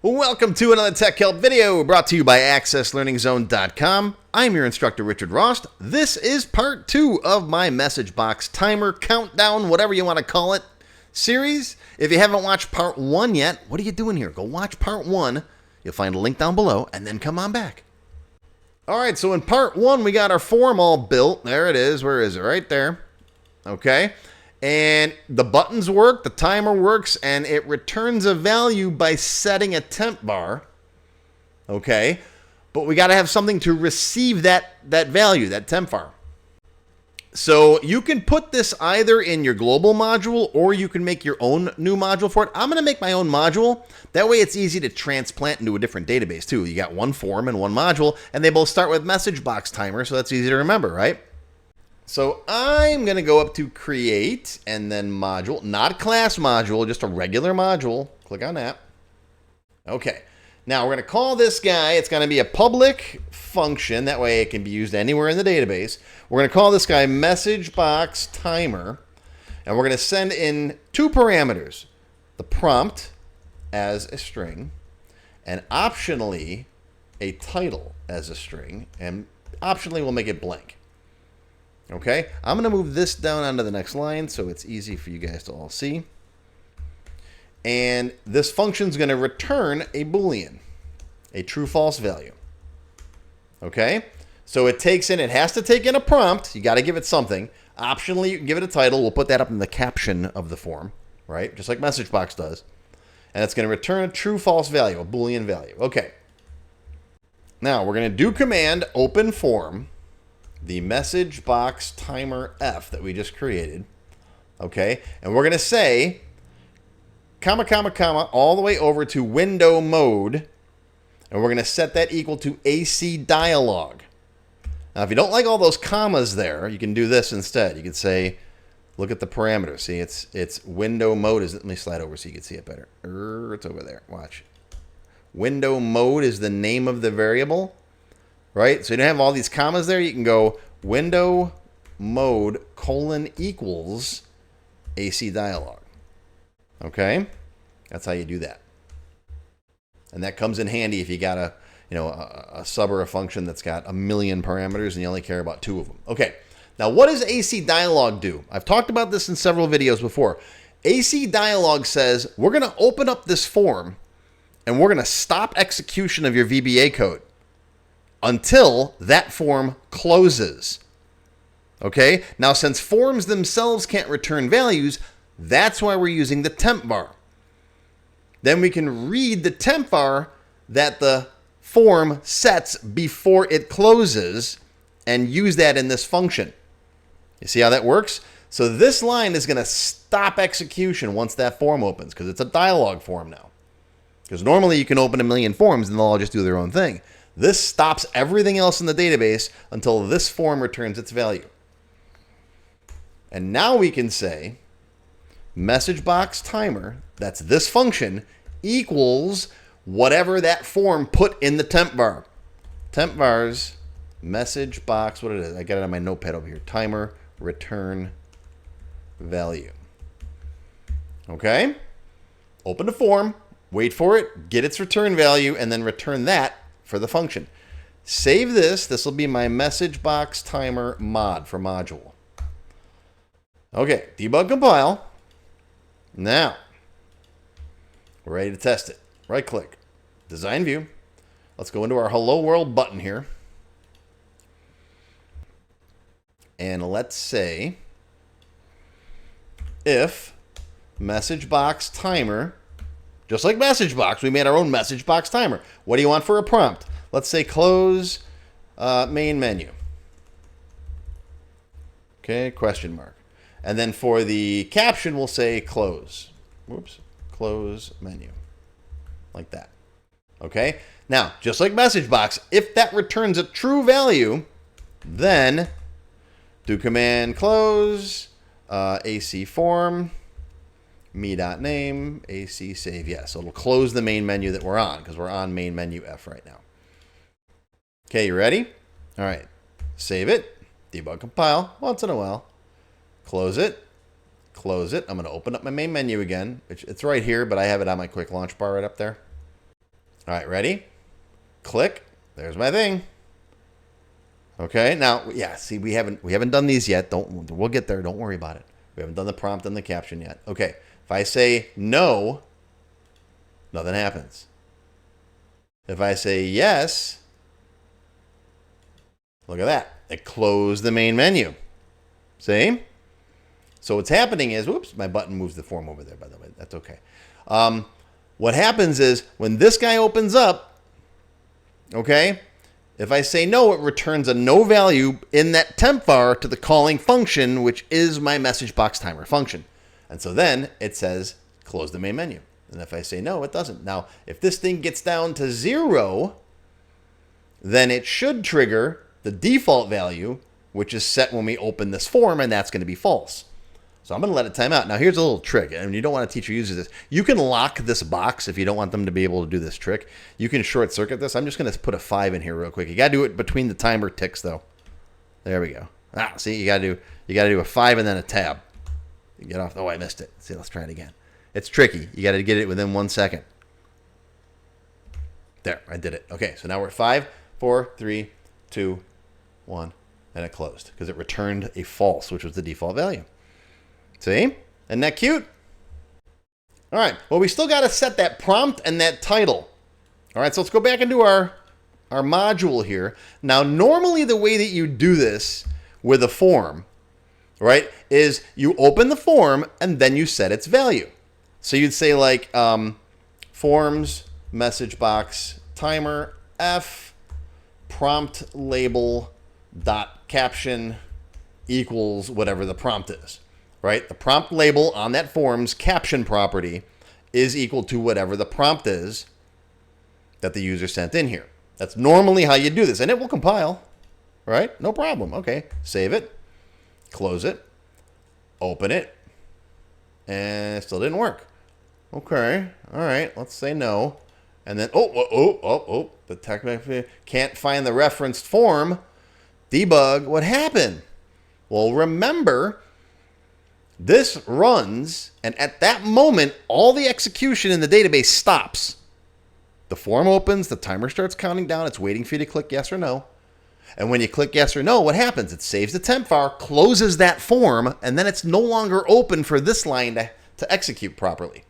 Welcome to another Tech Help video brought to you by AccessLearningZone.com. I'm your instructor, Richard Rost. This is part 2 of my MsgBox Timer countdown, whatever you want to call it, series. If you haven't watched part 1 yet, what are you doing here? Go watch part 1. You'll find a link down below, and then come on back. All right, so in part 1, we got our form all built. There it is. Where is it? Right there. Okay. And the buttons work, the timer works, and it returns a value by setting a temp var. Okay, but we got to have something to receive that value, that temp var. So you can put this either in your global module or you can make your own new module for it. I'm going to make my own module. That way it's easy to transplant into a different database too. You got one form and one module, and they both start with MsgBox Timer, so that's easy to remember, right? So I'm going to go up to create and then module, not class module, just a regular module. Click on that. Okay. Now we're going to call this guy. It's going to be a public function. That way it can be used anywhere in the database. We're going to call this guy MsgBox Timer. And we're going to send in 2 parameters. The prompt as a string and optionally a title as a string. And optionally we'll make it blank. Okay, I'm going to move this down onto the next line so it's easy for you guys to all see. And this function is going to return a Boolean, a true-false value. Okay, so it has to take in a prompt. You got to give it something. Optionally, you can give it a title. We'll put that up in the caption of the form, right? Just like MsgBox does. And it's going to return a true-false value, a Boolean value. Okay. Now, we're going to DoCmd.OpenForm the MsgBox Timer F that we just created, okay? And we're going to say, comma, comma, comma, all the way over to window mode, and we're going to set that equal to AC dialog. Now, if you don't like all those commas there, you can do this instead. You can say, look at the parameters. See, it's window mode. Let me slide over so you can see it better. It's over there. Watch. Window mode is the name of the variable. Right? So you don't have all these commas there. You can go window mode :equals AC dialog. Okay? That's how you do that. And that comes in handy if you got a sub or a function that's got a million parameters and you only care about 2 of them. Okay. Now, what does AC dialog do? I've talked about this in several videos before. AC dialog says we're going to open up this form and we're going to stop execution of your VBA code until that form closes. Okay? Now, since forms themselves can't return values, that's why we're using the temp var. Then we can read the temp var that the form sets before it closes and use that in this function. You see how that works? So this line is going to stop execution once that form opens because it's a dialog form now. Because normally you can open a million forms and they'll all just do their own thing. This stops everything else in the database until this form returns its value. And now we can say MsgBox Timer, that's this function, equals whatever that form put in the temp var. TempVars, MsgBox, what it is, I got it on my notepad over here, timer return value. Okay? Open the form, wait for it, get its return value, and then return that for the function. Save this. This will be my MsgBox Timer mod for module. Okay, debug compile. Now, we're ready to test it. Right click, design view. Let's go into our hello world button here. And let's say if MsgBox Timer, just like MsgBox, we made our own MsgBox Timer. What do you want for a prompt? Let's say close main menu. Okay, question mark. And then for the caption, we'll say close. Whoops, close menu. Like that. Okay? Now, just like MsgBox, if that returns a true value, then do command close, AC form, me.name, AC save yes. So it'll close the main menu that we're on because we're on main menu F right now. Okay, you ready? All right. Save it. Debug compile once in a while. Close it. Close it. I'm going to open up my main menu again. It's right here, but I have it on my quick launch bar right up there. All right, ready? Click. There's my thing. Okay, now, yeah, see, we haven't done these yet. We'll get there. Don't worry about it. We haven't done the prompt and the caption yet. Okay, if I say no, nothing happens. If I say yes, look at that. It closed the main menu. See? So what's happening is, whoops, my button moves the form over there, by the way. That's okay. What happens is when this guy opens up, okay, if I say no, it returns a no value in that TempVar to the calling function, which is my MsgBox Timer function. And so then it says close the main menu. And if I say no, it doesn't. Now, if this thing gets down to 0, then it should trigger the default value, which is set when we open this form, and that's going to be false. So I'm going to let it time out. Now, here's a little trick, and you don't want to teach your users this. You can lock this box if you don't want them to be able to do this trick. You can short circuit this. I'm just going to put a 5 in here real quick. You got to do it between the timer ticks, though. There we go. Ah, see, you got to do a 5 and then a tab. You get off. Oh, I missed it. See, let's try it again. It's tricky. You got to get it within 1 second. There, I did it. Okay, so now we're at 5, 4, 3, 2, 1, and it closed because it returned a false, which was the default value. See? Isn't that cute? All right. Well, we still got to set that prompt and that title. All right. So let's go back into our module here. Now, normally the way that you do this with a form, right, is you open the form and then you set its value. So you'd say like forms MsgBox Timer f prompt label dot caption equals whatever the prompt is. Right? The prompt label on that form's caption property is equal to whatever the prompt is that the user sent in here. That's normally how you do this, and it will compile. Right? No problem. Okay. Save it. Close it. Open it. And it still didn't work. Okay. All right. Let's say no. And then, the technically can't find the referenced form. Debug. What happened? Well, remember, this runs, and at that moment, all the execution in the database stops. The form opens, the timer starts counting down, it's waiting for you to click yes or no. And when you click yes or no, what happens? It saves the TempVar, closes that form, and then it's no longer open for this line to execute properly.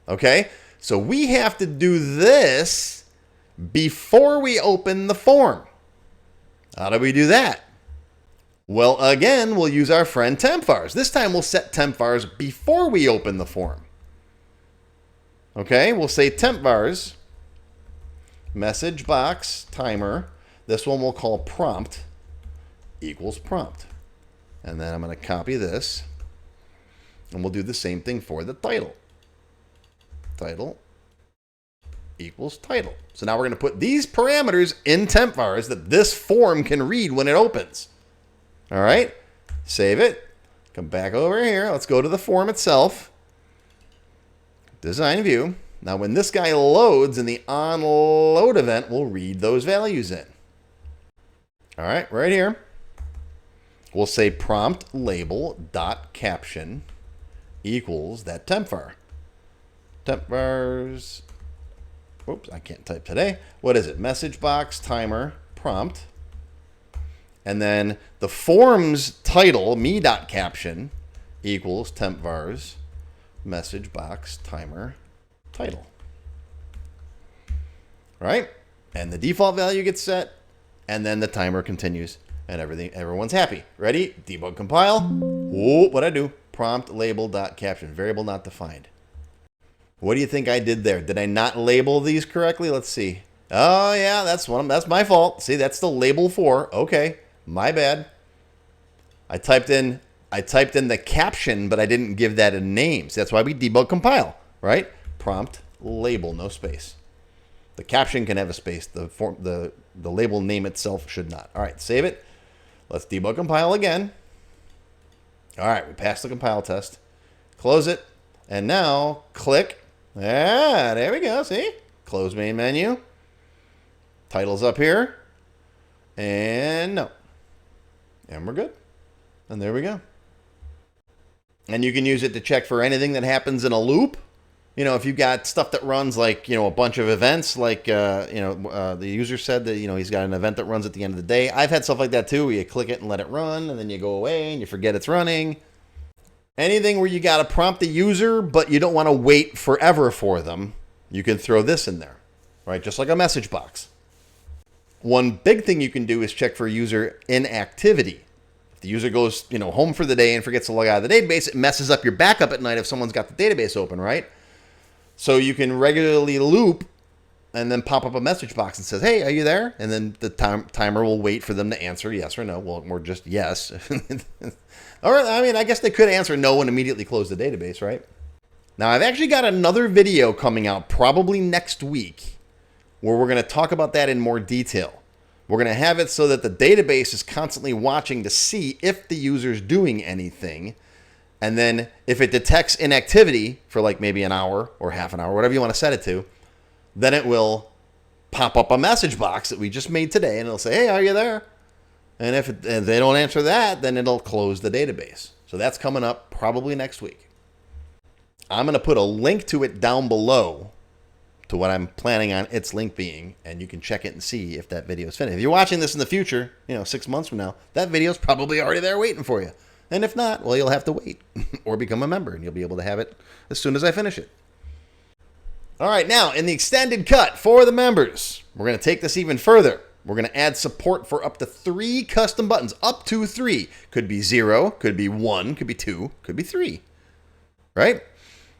Okay? So we have to do this before we open the form. How do we do that? Well, again, we'll use our friend TempVars. This time we'll set TempVars before we open the form. Okay, we'll say TempVars MsgBox Timer. This one we'll call prompt equals prompt. And then I'm going to copy this. And we'll do the same thing for the title. Title equals title. So now we're going to put these parameters in TempVars that this form can read when it opens. All right, save it. Come back over here. Let's go to the form itself. Design view. Now, when this guy loads in the onLoad event, we'll read those values in. All right, right here. We'll say prompt label dot caption equals that TempVar. TempVars. Oops, I can't type today. What is it? MsgBox Timer prompt. And then the form's title, me.caption, equals TempVars MsgBox Timer title. Right? And the default value gets set, and then the timer continues, and everyone's happy. Ready? Debug compile. Oh, what'd I do? Prompt label.caption, variable not defined. What do you think I did there? Did I not label these correctly? Let's see. Oh yeah, that's my fault. See, that's the label 4. Okay. My bad. I typed in the caption, but I didn't give that a name. So that's why we debug compile, right? Prompt label, no space. The caption can have a space. The label name itself should not. All right, save it. Let's debug compile again. All right, we passed the compile test. Close it, and now click. Ah, there we go. See? Close main menu. Title's up here, and no. And we're good. And there we go. And you can use it to check for anything that happens in a loop, if you've got stuff that runs like, a bunch of events, like, the user said that, he's got an event that runs at the end of the day. I've had stuff like that too, where you click it and let it run, and then you go away and you forget it's running. Anything where you got to prompt the user, but you don't want to wait forever for them, you can throw this in there, right? Just like a message box. One big thing you can do is check for user inactivity. If the user goes, home for the day and forgets to log out of the database, it messes up your backup at night if someone's got the database open, right? So you can regularly loop and then pop up a message box and says, hey, are you there? And then the timer will wait for them to answer yes or no. Well, or just yes. Or, I guess they could answer no and immediately close the database, right? Now, I've actually got another video coming out probably next week where we're going to talk about that in more detail. We're going to have it so that the database is constantly watching to see if the user's doing anything. And then if it detects inactivity for like maybe an hour or half an hour, whatever you want to set it to, then it will pop up a message box that we just made today, and it'll say, hey, are you there? And if they don't answer that, then it'll close the database. So that's coming up probably next week. I'm going to put a link to it down below to what I'm planning on its link being, and you can check it and see if that video is finished. If you're watching this in the future, 6 months from now, that video is probably already there waiting for you. And if not, well, you'll have to wait or become a member, and you'll be able to have it as soon as I finish it. All right, now in the extended cut for the members, we're going to take this even further. We're going to add support for up to 3 custom buttons. Up to 3. Could be 0, could be 1, could be 2, could be 3. Right?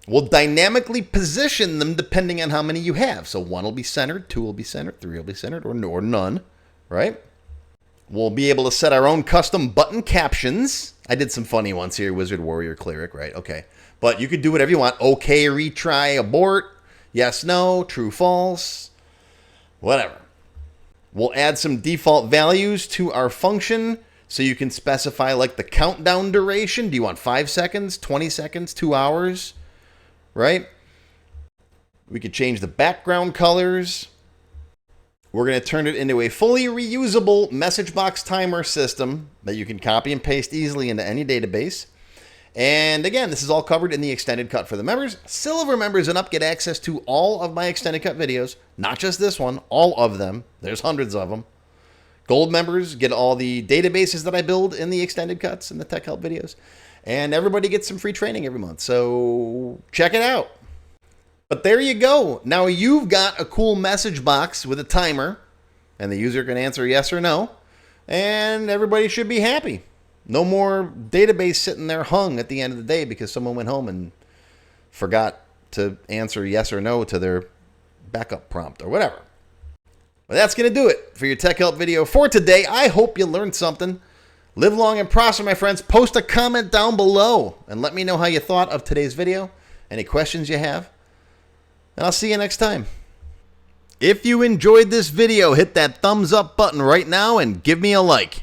We'll dynamically position them depending on how many you have. So 1 will be centered, 2 will be centered, 3 will be centered, or none. Right? We'll be able to set our own custom button captions. I did some funny ones here. Wizard, warrior, cleric, right? Okay. But you could do whatever you want. Okay, retry, abort, yes, no, true, false, whatever. We'll add some default values to our function so you can specify like the countdown duration. Do you want 5 seconds, 20 seconds, 2 hours, right? We could change the background colors. We're going to turn it into a fully reusable MsgBox Timer system that you can copy and paste easily into any database. And again, this is all covered in the extended cut for the members. Silver members and up get access to all of my extended cut videos, not just this one, all of them. There's hundreds of them. Gold members get all the databases that I build in the extended cuts and the tech help videos. And everybody gets some free training every month. So check it out. But there you go. Now you've got a cool message box with a timer, and the user can answer yes or no, and everybody should be happy. No more database sitting there hung at the end of the day because someone went home and forgot to answer yes or no to their backup prompt or whatever. Well, that's going to do it for your tech help video for today. I hope you learned something. Live long and prosper, my friends. Post a comment down below and let me know how you thought of today's video, any questions you have. And I'll see you next time. If you enjoyed this video, hit that thumbs up button right now and give me a like.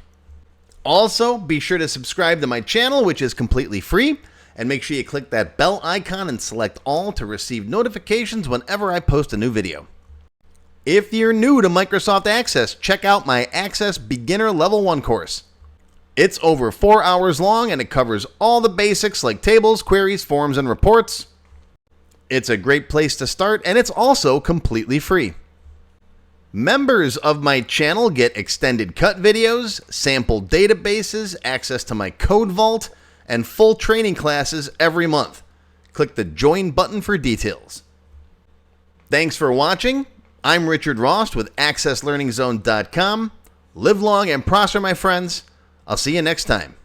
Also, be sure to subscribe to my channel, which is completely free, and make sure you click that bell icon and select all to receive notifications whenever I post a new video. If you're new to Microsoft Access, check out my Access Beginner Level 1 course. It's over 4 hours long and it covers all the basics like tables, queries, forms, and reports. It's a great place to start, and it's also completely free. Members of my channel get extended cut videos, sample databases, access to my code vault, and full training classes every month. Click the join button for details. Thanks for watching. I'm Richard Rost with AccessLearningZone.com. Live long and prosper, my friends. I'll see you next time.